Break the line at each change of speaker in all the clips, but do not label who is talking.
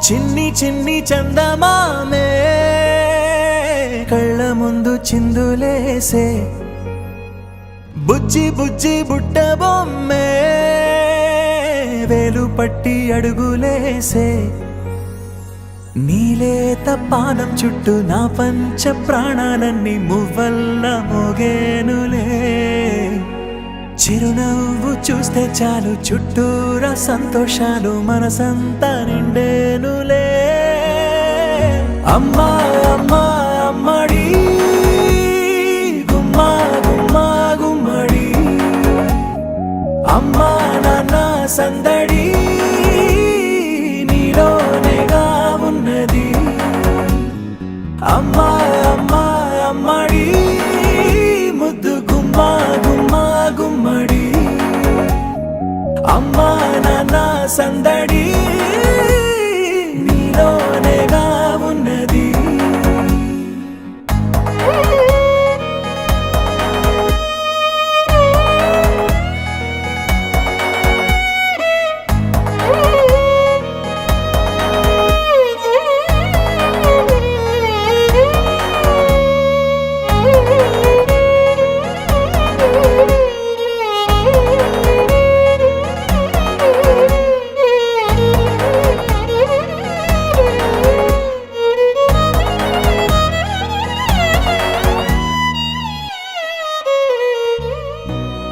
చిన్ని చిన్ని చందమామే కళ్ళ ముందు చిందులేసే బుజ్జి బుజ్జి బుట్ట బొమ్మే వేలు పట్టి అడుగులేసే నీలేత పానం చుట్టూ నా పంచ ప్రాణాలన్నీ మువ్వల్ల మోగేనులే చిరునవ్వు చూస్తే చాలు చుట్టూరా సంతోషాలు మనసంతా నిండేనులే అమ్మా అమ్మా అమ్మడి గుమ్మా గుమ్మా గుమ్మడి అమ్మా నాన్న సందడి నీలోనేగా ఉన్నది అమ్మా అమ్మా అమ్మడి ముద్దు గుమ్మా గుమ్మా గుమ్మడి అమ్మా నాన్న సందడి నీలోనేగా ఉన్నది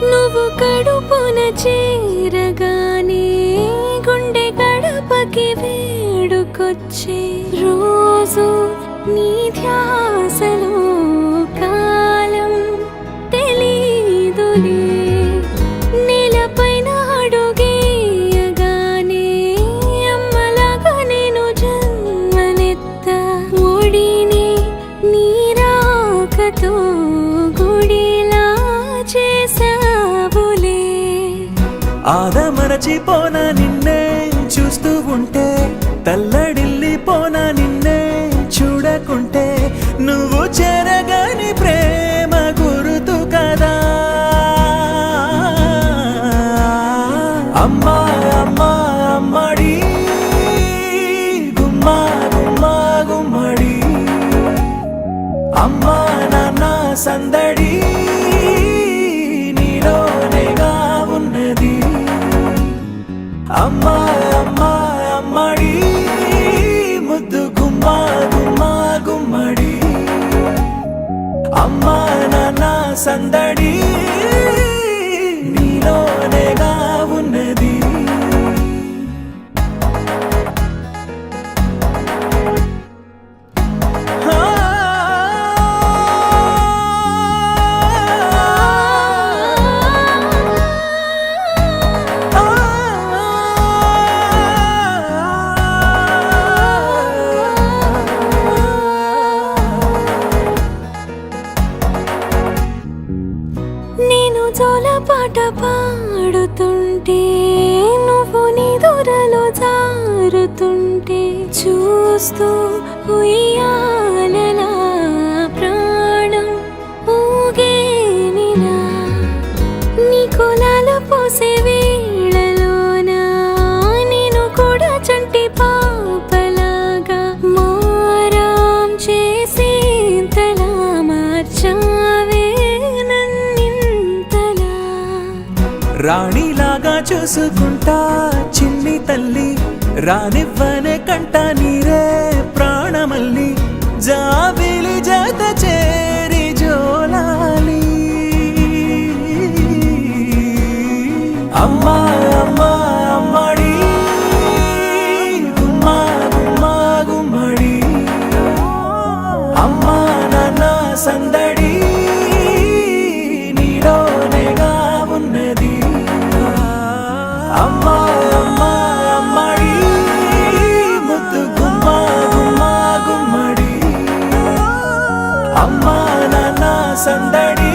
నువ్వు కడుపున చేరగానే గుండె గడపకి వేడుకొచ్చే రోజు నీ ధ్యాసలో కాలం తెలీదులే నేలపైన అడుగేయగానే అమ్మలాగా నేను జన్మనెత్త ఒడిని నీ రాకతో గుడిలా చేసావులే
ఆదమరచిపోనా నిన్నే చూస్తూ ఉంటే తల్లడిల్లిపోనా నిన్నే చూడకుంటే నువ్వు చెరగని ప్రేమ గురుతు కదా అమ్మా అమ్మా అమ్మడి గుమ్మా గుమ్మా గుమ్మడి అమ్మా నాన్న సందడి నీలోనేగా ఉన్నది అమ్మా అమ్మా అమ్మడి ముద్దు గుమ్మా గుమ్మా గుమ్మడి అమ్మా నాన్న సందడి నీలోనేగా ఉన్నది
నేను జోలపాట పాడుతుంటే నువ్వు నీ దూరలో జారుతుంటే చూస్తూ ఉయ్యాలలా ప్రాణం ఊగేనిలా నీ కులాలు పోసే వేళలోనా నేను కూడా చంటి పాపలాగా మారాం చేసేంతలా మార్చావే
రాణిలాగా చూసుకుంటా చిన్ని తల్లి రానివ్వనే కంట నీరే ప్రాణమల్లి జాబిలి జత చేరి జోలాలి అమ్మా అమ్మా అమ్మడి గుమ్మా గుమ్మా గుమ్మడి అమ్మా నాన్న సందడి నీలోనేగా ఉన్నది అమ్మా అమ్మా అమ్మడి ముద్దు గుమ్మా గుమ్మా గుమ్మడి అమ్మా నాన్న సందడి